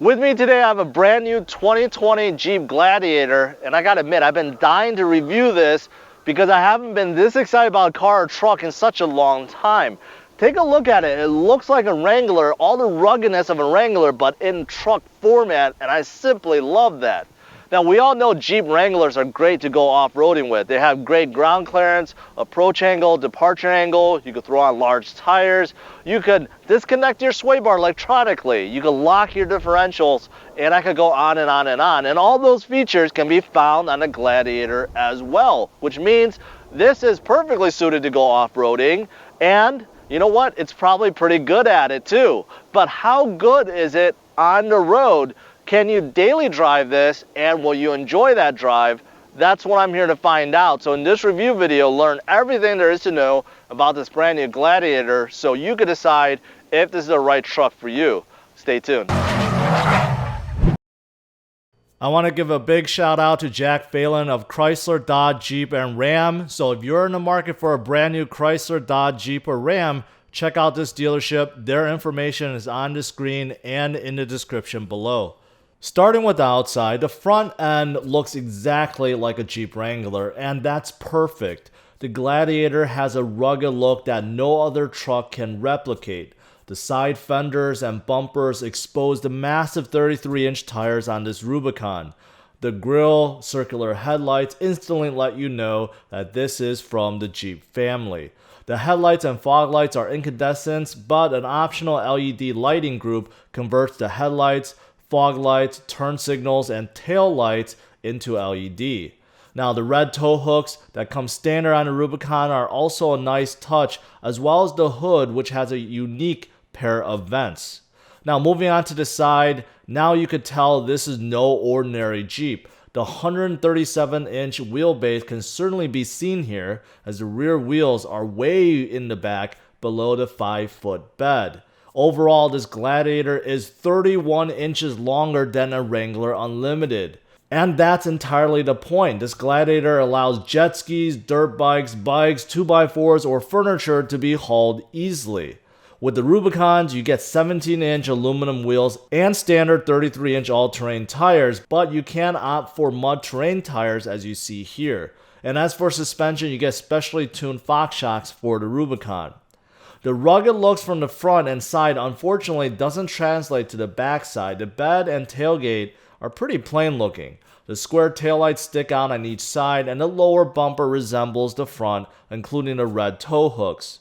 With me today, I have a brand new 2020 Jeep Gladiator, and I gotta admit, I've been dying to review this because I haven't been this excited about a car or truck in such a long time. Take a look at it. It looks like a Wrangler, all the ruggedness of a Wrangler, but in truck format, and I simply love that. Now, we all know Jeep Wranglers are great to go off-roading with. They have great ground clearance, approach angle, departure angle. You could throw on large tires. You could disconnect your sway bar electronically. You could lock your differentials, and I could go on and on and on. And all those features can be found on a Gladiator as well, which means this is perfectly suited to go off-roading. And you know what? It's probably pretty good at it too. But how good is it on the road? Can you daily drive this, and will you enjoy that drive? That's what I'm here to find out. So in this review video, learn everything there is to know about this brand new Gladiator so you can decide if this is the right truck for you. Stay tuned. I want to give a big shout out to Jack Phelan of Chrysler, Dodge, Jeep, and Ram. So if you're in the market for a brand new Chrysler, Dodge, Jeep, or Ram, check out this dealership. Their information is on the screen and in the description below. Starting with the outside, the front end looks exactly like a Jeep Wrangler, and that's perfect. The Gladiator has a rugged look that no other truck can replicate. The side fenders and bumpers expose the massive 33-inch tires on this Rubicon. The grille, circular headlights instantly let you know that this is from the Jeep family. The headlights and fog lights are incandescents, but an optional LED lighting group converts the headlights, fog lights, turn signals, and tail lights into LED. Now, the red tow hooks that come standard on the Rubicon are also a nice touch, as well as the hood, which has a unique pair of vents. Now, moving on to the side, now you could tell this is no ordinary Jeep. The 137-inch wheelbase can certainly be seen here, as the rear wheels are way in the back below the 5-foot bed. Overall, this Gladiator is 31 inches longer than a Wrangler Unlimited. And that's entirely the point. This Gladiator allows jet skis, dirt bikes, bikes, 2x4s, or furniture to be hauled easily. With the Rubicons, you get 17-inch aluminum wheels and standard 33-inch all-terrain tires, but you can opt for mud terrain tires as you see here. And as for suspension, you get specially tuned Fox shocks for the Rubicon. The rugged looks from the front and side unfortunately doesn't translate to the back side. The bed and tailgate are pretty plain looking. The square taillights stick out on each side, and the lower bumper resembles the front, including the red tow hooks.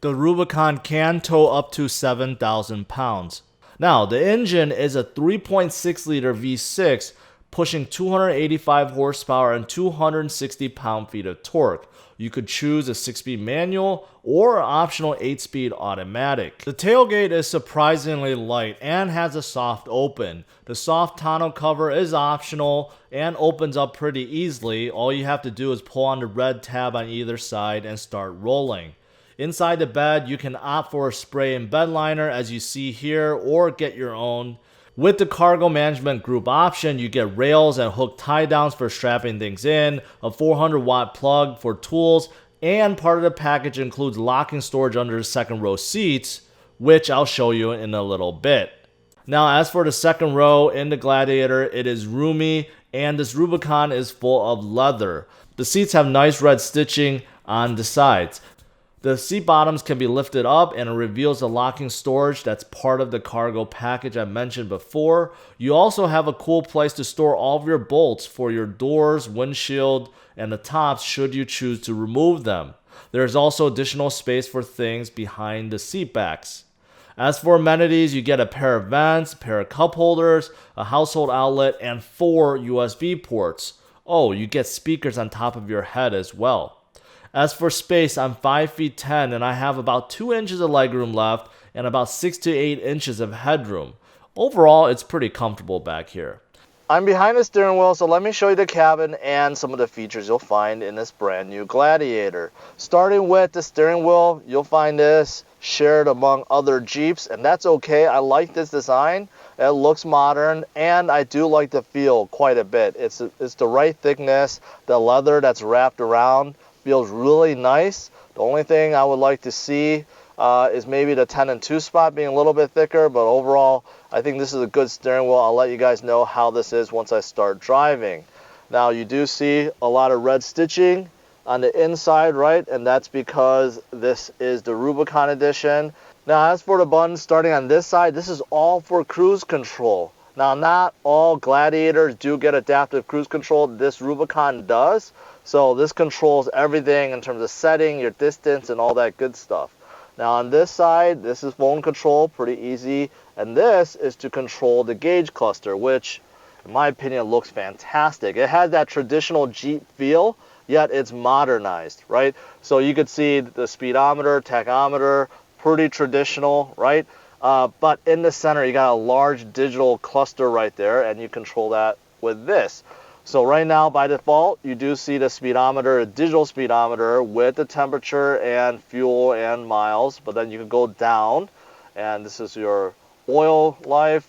The Rubicon can tow up to 7,000 pounds. Now, the engine is a 3.6-liter V6 pushing 285 horsepower and 260 pound-feet of torque. You could choose a 6-speed manual or an optional 8-speed automatic. The tailgate is surprisingly light and has a soft open. The soft tonneau cover is optional and opens up pretty easily. All you have to do is pull on the red tab on either side and start rolling. Inside the bed, you can opt for a spray and bed liner as you see here, or get your own. With the cargo management group option, you get rails and hook tie downs for strapping things in, a 400-watt plug for tools, and part of the package includes locking storage under the second row seats, which I'll show you in a little bit. Now, as for the second row in the Gladiator, it is roomy, and this Rubicon is full of leather. The seats have nice red stitching on the sides. The seat bottoms can be lifted up, and it reveals the locking storage that's part of the cargo package I mentioned before. You also have a cool place to store all of your bolts for your doors, windshield, and the tops should you choose to remove them. There's also additional space for things behind the seat backs. As for amenities, you get a pair of vents, a pair of cup holders, a household outlet, and 4 USB ports. Oh, you get speakers on top of your head as well. As for space, I'm 5 feet 10 and I have about 2 inches of legroom left and about 6 to 8 inches of headroom. Overall, it's pretty comfortable back here. I'm behind the steering wheel, so let me show you the cabin and some of the features you'll find in this brand new Gladiator. Starting with the steering wheel, you'll find this shared among other Jeeps, and that's okay. I like this design. It looks modern, and I do like the feel quite a bit. It's the right thickness. The leather that's wrapped around feels really nice. The only thing I would like to see is maybe the 10 and 2 spot being a little bit thicker, but overall, I think this is a good steering wheel. I'll let you guys know how this is once I start driving. Now, you do see a lot of red stitching on the inside, right? And that's because this is the Rubicon edition. Now, as for the buttons starting on this side, this is all for cruise control. Now, not all Gladiators do get adaptive cruise control. This Rubicon does. So this controls everything in terms of setting, your distance, and all that good stuff. Now on this side, this is phone control, pretty easy. And this is to control the gauge cluster, which in my opinion looks fantastic. It has that traditional Jeep feel, yet it's modernized, right? So you could see the speedometer, tachometer, pretty traditional, right? But in the center, you got a large digital cluster right there, and you control that with this. So right now, by default, you do see the speedometer, a digital speedometer with the temperature and fuel and miles, but then you can go down, and this is your oil life,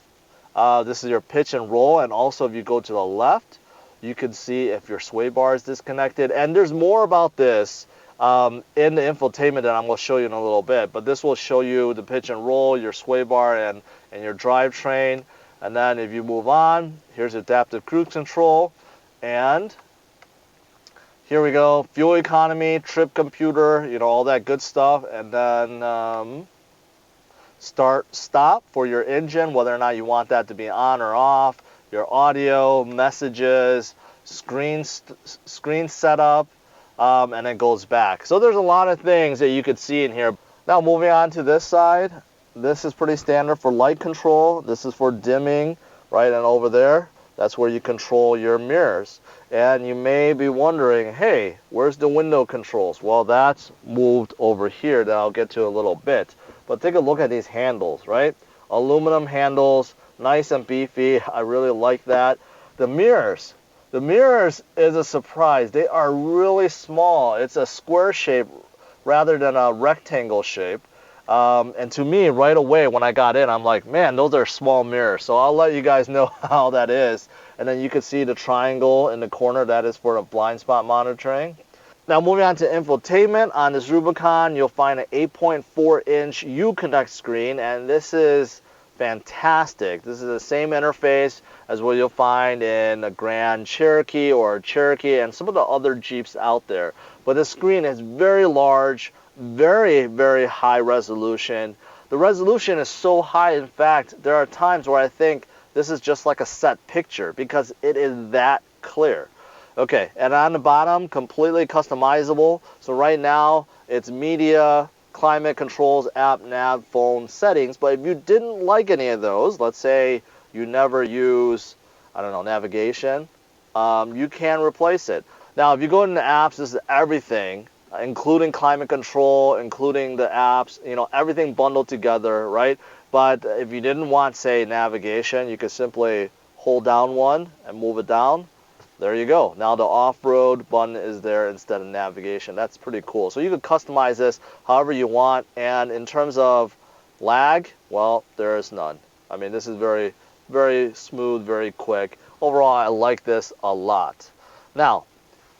this is your pitch and roll, and also if you go to the left, you can see if your sway bar is disconnected, and there's more about this in the infotainment that I'm going to show you in a little bit, but this will show you the pitch and roll, your sway bar, and your drivetrain. And then if you move on, here's adaptive cruise control. And here we go, fuel economy, trip computer, you know, all that good stuff. And then start, stop for your engine, whether or not you want that to be on or off, your audio, messages, screen setup, and it goes back. So there's a lot of things that you could see in here. Now moving on to this side, this is pretty standard for light control. This is for dimming, right? And over there, that's where you control your mirrors. And you may be wondering, hey, where's the window controls? Well, that's moved over here that I'll get to a little bit. But take a look at these handles, right? Aluminum handles, nice and beefy. I really like that. The mirrors. The mirrors is a surprise. They are really small. It's a square shape rather than a rectangle shape. And to me, right away when I got in, I'm like, man, those are small mirrors. So I'll let you guys know how that is. And then you can see the triangle in the corner. That is for the blind spot monitoring. Now moving on to infotainment, on this Rubicon, you'll find an 8.4-inch Uconnect screen. And this is fantastic. This is the same interface as what you'll find in a Grand Cherokee or Cherokee and some of the other Jeeps out there. But the screen is very large, very, very high resolution. The resolution is so high, in fact, there are times where I think this is just like a set picture because it is that clear. Okay, and on the bottom, completely customizable. So right now, it's media, climate controls, app, nav, phone, settings. But if you didn't like any of those, let's say you never use, I don't know, navigation, you can replace it. Now, if you go into apps, this is everything, including climate control, including the apps, you know, everything bundled together, right? But if you didn't want, say, navigation, you could simply hold down one and move it down. There you go. Now the off-road button is there instead of navigation. That's pretty cool. So you can customize this however you want. And in terms of lag, well, there is none. I mean, this is very, very smooth, very quick. Overall, I like this a lot. Now,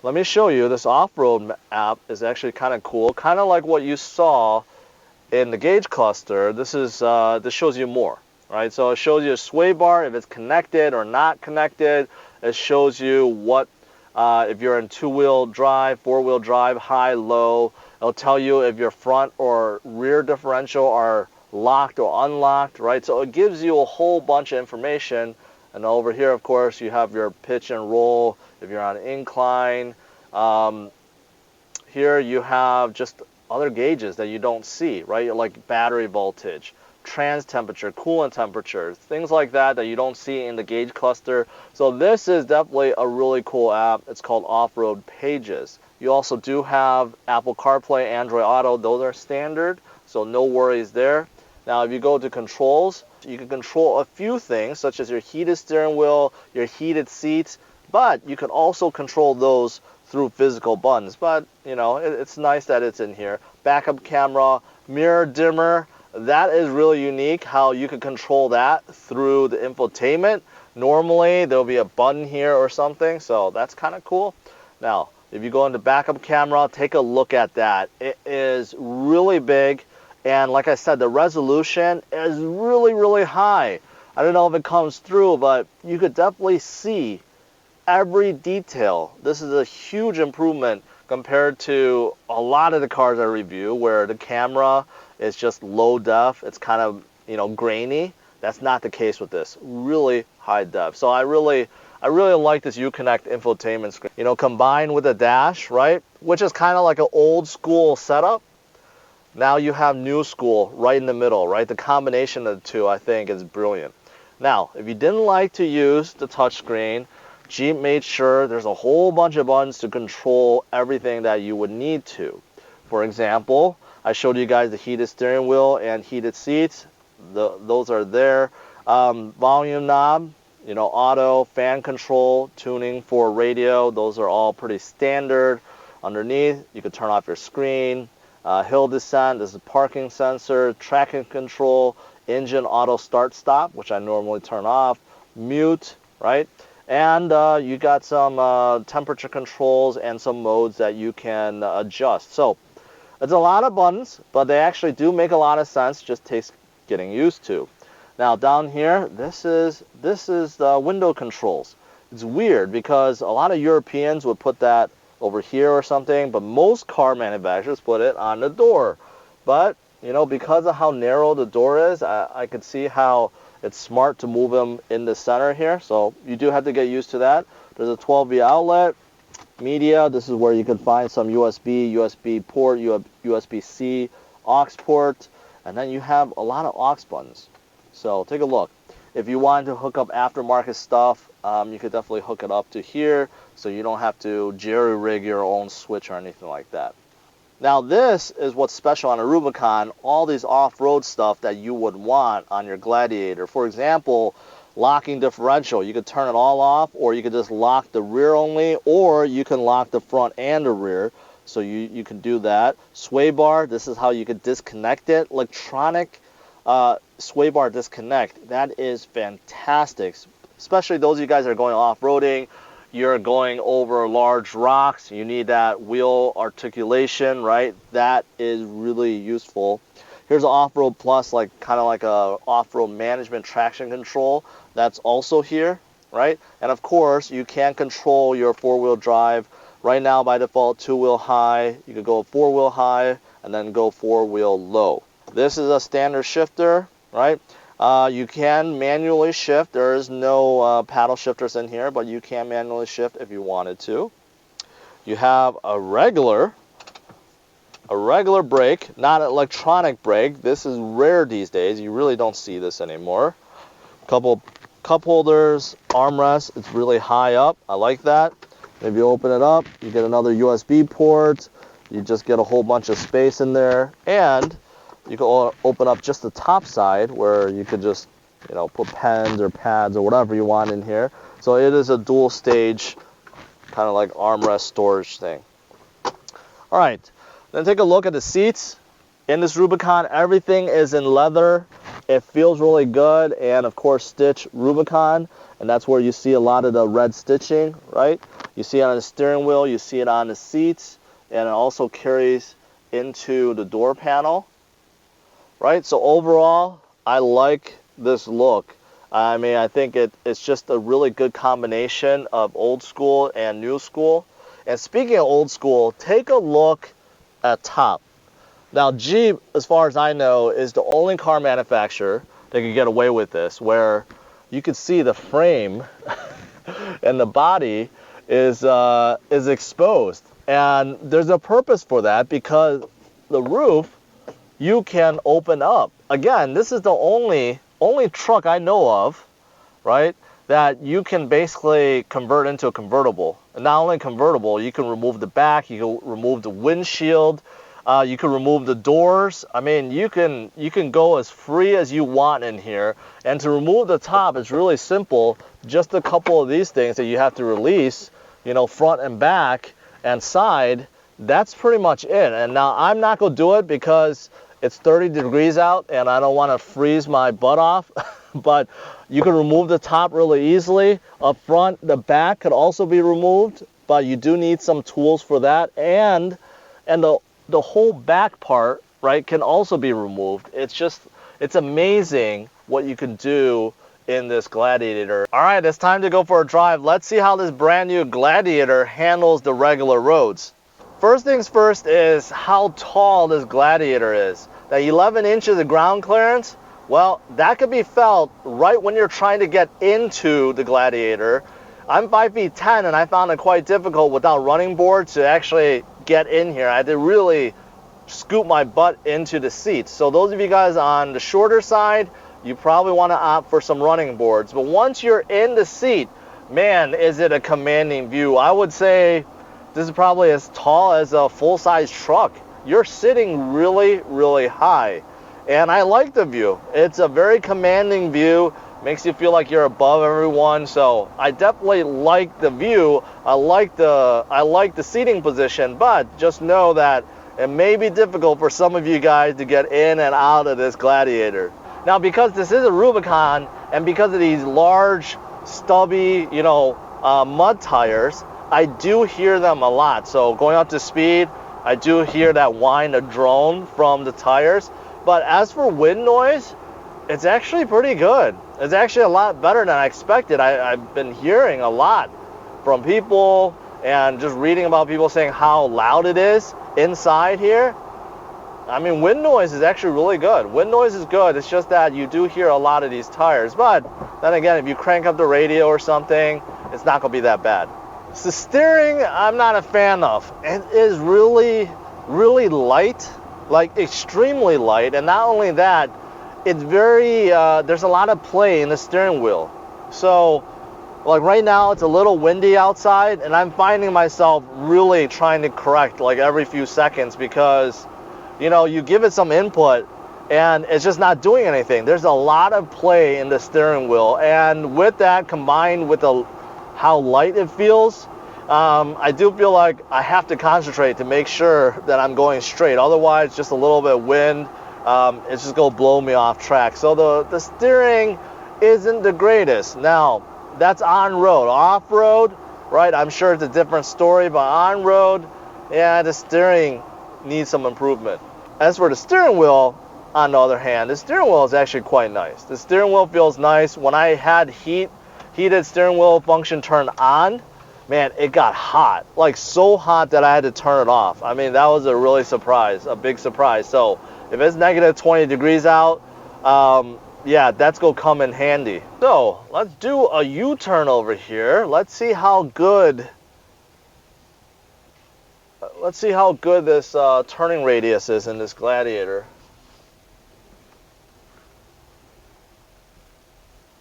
let me show you this off-road app is actually kind of cool. Kind of like what you saw in the gauge cluster. This shows you more, right? So it shows you a sway bar, if it's connected or not connected. It shows you what, if you're in two-wheel drive, four-wheel drive, high, low. It'll tell you if your front or rear differential are locked or unlocked, right? So it gives you a whole bunch of information. And over here, of course, you have your pitch and roll, if you're on incline. Here you have just other gauges that you don't see, right? Like battery voltage, trans temperature, coolant temperature, things like that that you don't see in the gauge cluster. So this is definitely a really cool app. It's called Off-Road Pages. You also do have Apple CarPlay, Android Auto. Those are standard, so no worries there. Now if you go to controls, you can control a few things such as your heated steering wheel, your heated seats, but you can also control those through physical buttons. But you know, it's nice that it's in here. Backup camera, mirror dimmer. That is really unique how you can control that through the infotainment. Normally there'll be a button here or something, so that's kind of cool. Now if you go into backup camera, take a look at that. It is really big. And like I said, the resolution is really, really high. I don't know if it comes through, but you could definitely see every detail. This is a huge improvement compared to a lot of the cars I review where the camera is just low def. It's kind of, grainy. That's not the case with this. Really high def. So I really like this Uconnect infotainment screen. Combined with the dash, right? Which is kind of like an old school setup. Now you have new school right in the middle, right? The combination of the two, I think, is brilliant. Now, if you didn't like to use the touchscreen, Jeep made sure there's a whole bunch of buttons to control everything that you would need to. For example, I showed you guys the heated steering wheel and heated seats. Those are there. Volume knob, auto, fan control, tuning for radio. Those are all pretty standard. Underneath, you could turn off your screen. Hill descent, this is parking sensor, traction control, engine auto start stop, which I normally turn off, mute, right? And you got some temperature controls and some modes that you can adjust. So it's a lot of buttons, but they actually do make a lot of sense. Just takes getting used to. Now down here, this is the window controls. It's weird because a lot of Europeans would put that over here or something, but most car manufacturers put it on the door. But because of how narrow the door is, I could see how it's smart to move them in the center here. So you do have to get used to that. There's a 12V outlet, media. This is where you can find some USB port, USB-C, aux port, and then you have a lot of aux buttons. So take a look. If you wanted to hook up aftermarket stuff, you could definitely hook it up to here, so you don't have to jerry-rig your own switch or anything like that. Now this is what's special on a Rubicon, all these off-road stuff that you would want on your Gladiator. For example, locking differential. You could turn it all off, or you could just lock the rear only, or you can lock the front and the rear. So you can do that. Sway bar, this is how you could disconnect it. Electronic sway bar disconnect. That is fantastic. Especially those of you guys that are going off-roading. You're going over large rocks. You need that wheel articulation, right? That is really useful. Here's an off-road plus, kind of like a off-road management traction control. That's also here, right? And of course, you can control your four-wheel drive. Right now, by default, two-wheel high. You could go four-wheel high and then go four-wheel low. This is a standard shifter, right? You can manually shift. There is no paddle shifters in here, but you can manually shift if you wanted to. You have a regular brake, not an electronic brake. This is rare these days. You really don't see this anymore. Couple cup holders, armrest. It's really high up. I like that. If you open it up, you get another USB port. You just get a whole bunch of space in there, and you can open up just the top side where you could just, put pens or pads or whatever you want in here. So it is a dual stage, kind of like armrest storage thing. All right, then take a look at the seats. In this Rubicon, everything is in leather. It feels really good, and of course, stitch Rubicon, and that's where you see a lot of the red stitching, right? You see it on the steering wheel, you see it on the seats, and it also carries into the door panel. Right, so overall, I like this look. I mean, I think it's just a really good combination of old school and new school. And speaking of old school, take a look at top. Now, Jeep, as far as I know, is the only car manufacturer that can get away with this, where you can see the frame and the body is exposed. And there's a purpose for that, because the roof you can open up. Again, this is the only truck I know of, right, that you can basically convert into a convertible. And not only convertible, you can remove the back, you can remove the windshield, you can remove the doors. I mean, you can go as free as you want in here. And to remove the top is really simple. Just a couple of these things that you have to release, front and back and side. That's pretty much it. And now I'm not going to do it because it's 30 degrees out and I don't want to freeze my butt off. But you can remove the top really easily. Up front, the back could also be removed, but you do need some tools for that. And the whole back part right, can also be removed. It's amazing what you can do in this Gladiator. All right, it's time to go for a drive. Let's see how this brand new Gladiator handles the regular roads. First things first is how tall this Gladiator is. That 11 inches of ground clearance, well, that could be felt right when you're trying to get into the Gladiator. I'm 5 feet 10 and I found it quite difficult without running boards to actually get in here. I had to really scoop my butt into the seats. So those of you guys on the shorter side, you probably want to opt for some running boards. But once you're in the seat, man, is it a commanding view. I would say this is probably as tall as a full-size truck. You're sitting really, really high. And I like the view. It's a very commanding view. Makes you feel like you're above everyone. So I definitely like the view. I like the seating position, but just know that it may be difficult for some of you guys to get in and out of this Gladiator. Now, because this is a Rubicon and because of these large, stubby, mud tires, I do hear them a lot. So going up to speed, I do hear that whine, a drone from the tires. But as for wind noise, it's actually pretty good. It's actually a lot better than I expected. I've been hearing a lot from people and just reading about people saying how loud it is inside here. I mean, wind noise is actually really good. Wind noise is good. It's just that you do hear a lot of these tires. But then again, if you crank up the radio or something, it's not going to be that bad. The steering, I'm not a fan of. It is really, really light, like extremely light. And not only that, it's very, there's a lot of play in the steering wheel. So, like right now, it's a little windy outside, and I'm finding myself really trying to correct like every few seconds because, you give it some input, and it's just not doing anything. There's a lot of play in the steering wheel, and with that combined with how light it feels, I do feel like I have to concentrate to make sure that I'm going straight. Otherwise, just a little bit of wind, it's just gonna blow me off track. So the steering isn't the greatest. Now, that's on road. Off road, right? I'm sure it's a different story, but on road, yeah, the steering needs some improvement. As for the steering wheel, on the other hand, the steering wheel is actually quite nice. The steering wheel feels nice. When I had heated steering wheel function turned on, man, it got hot. Like so hot that I had to turn it off. I mean, that was a big surprise. So if it's negative 20 degrees out, yeah, that's gonna come in handy. So let's do a U-turn over here. Let's see how good this turning radius is in this Gladiator.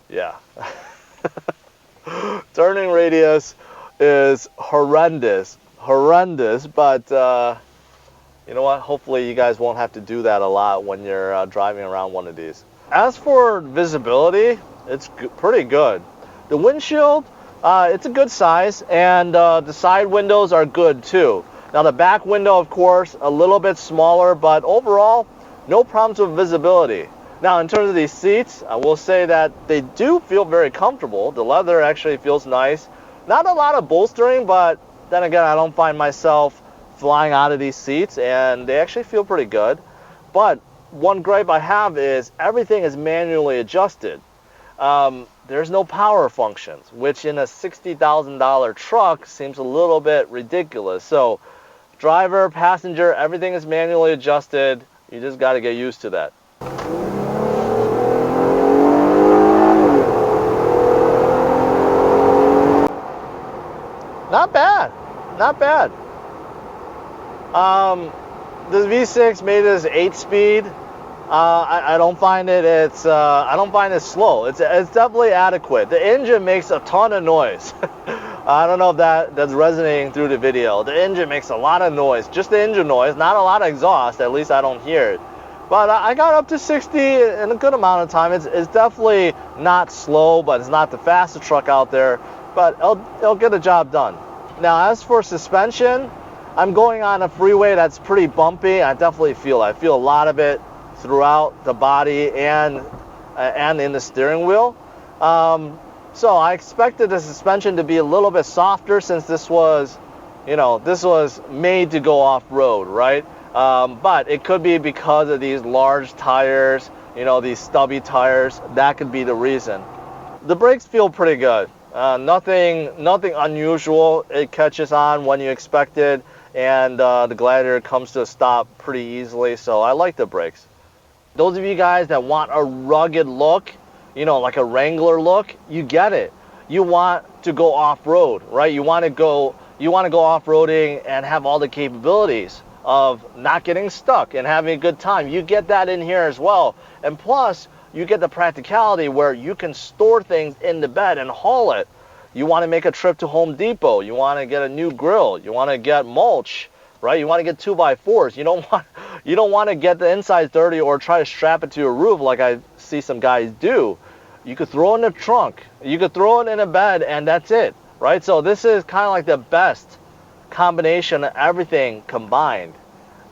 Yeah. Turning radius is horrendous, but you know what? Hopefully you guys won't have to do that a lot when you're driving around one of these. As for visibility, it's pretty good. The windshield, it's a good size, and the side windows are good too. Now the back window, of course, a little bit smaller, but overall, no problems with visibility. Now in terms of these seats, I will say that they do feel very comfortable. The leather actually feels nice. Not a lot of bolstering, but then again, I don't find myself flying out of these seats, and they actually feel pretty good. But one gripe I have is everything is manually adjusted. There's no power functions, which in a $60,000 truck seems a little bit ridiculous. So driver, passenger, everything is manually adjusted. You just got to get used to that. Not bad, not bad. This V6 made this 8-speed. I don't find it. I don't find it slow. It's definitely adequate. The engine makes a ton of noise. I don't know if that's resonating through the video. The engine makes a lot of noise. Just the engine noise, not a lot of exhaust. At least I don't hear it. But I got up to 60 in a good amount of time. It's definitely not slow, but it's not the fastest truck out there. But it'll get the job done. Now, as for suspension, I'm going on a freeway that's pretty bumpy. I definitely feel it. I feel a lot of it throughout the body and in the steering wheel. So I expected the suspension to be a little bit softer since this was made to go off-road, right? But it could be because of these large tires, you know, these stubby tires. That could be the reason. The brakes feel pretty good. Nothing unusual. It catches on when you expect it, and the Gladiator comes to a stop pretty easily, so I like the brakes. Those of you guys that want a rugged look, you know, like a Wrangler look, you get it. You want to go off-road, right? You want to go off-roading and have all the capabilities of not getting stuck and having a good time. You get that in here as well. And plus, you get the practicality where you can store things in the bed and haul it. You want to make a trip to Home Depot. You want to get a new grill. You want to get mulch, right? You want to get 2x4s. You don't want to get the insides dirty or try to strap it to your roof like I see some guys do. You could throw it in the trunk. You could throw it in a bed, and that's it, right? So this is kind of like the best combination of everything combined,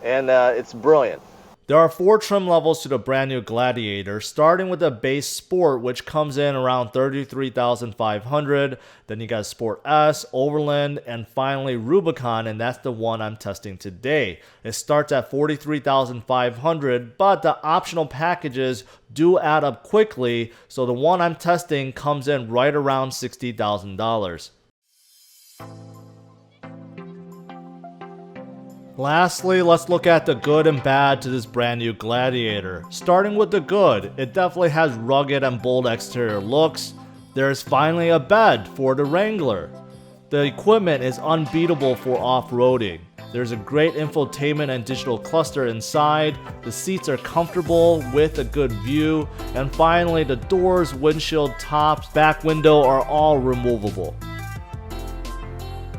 and it's brilliant. There are 4 trim levels to the brand new Gladiator, starting with the base Sport, which comes in around $33,500. Then you got Sport S, Overland, and finally Rubicon, and that's the one I'm testing today. It starts at $43,500, but the optional packages do add up quickly, so the one I'm testing comes in right around $60,000. Lastly, let's look at the good and bad to this brand new Gladiator. Starting with the good, it definitely has rugged and bold exterior looks. There is finally a bed for the Wrangler. The equipment is unbeatable for off-roading. There's a great infotainment and digital cluster inside. The seats are comfortable with a good view. And finally, the doors, windshield, tops, back window are all removable.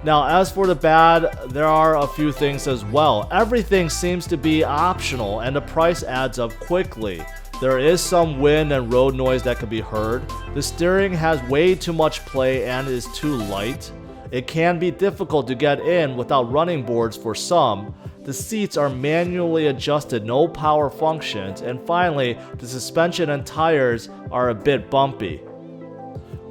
Now, as for the bad, there are a few things as well. Everything seems to be optional and the price adds up quickly. There is some wind and road noise that can be heard. The steering has way too much play and is too light. It can be difficult to get in without running boards for some. The seats are manually adjusted, no power functions. And finally, the suspension and tires are a bit bumpy.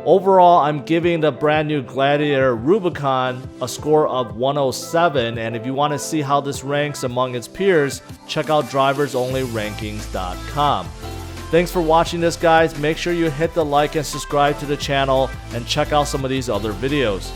Overall, I'm giving the brand new Gladiator Rubicon a score of 107, and if you want to see how this ranks among its peers, check out driversonlyrankings.com. Thanks for watching this, guys. Make sure you hit the like and subscribe to the channel and check out some of these other videos.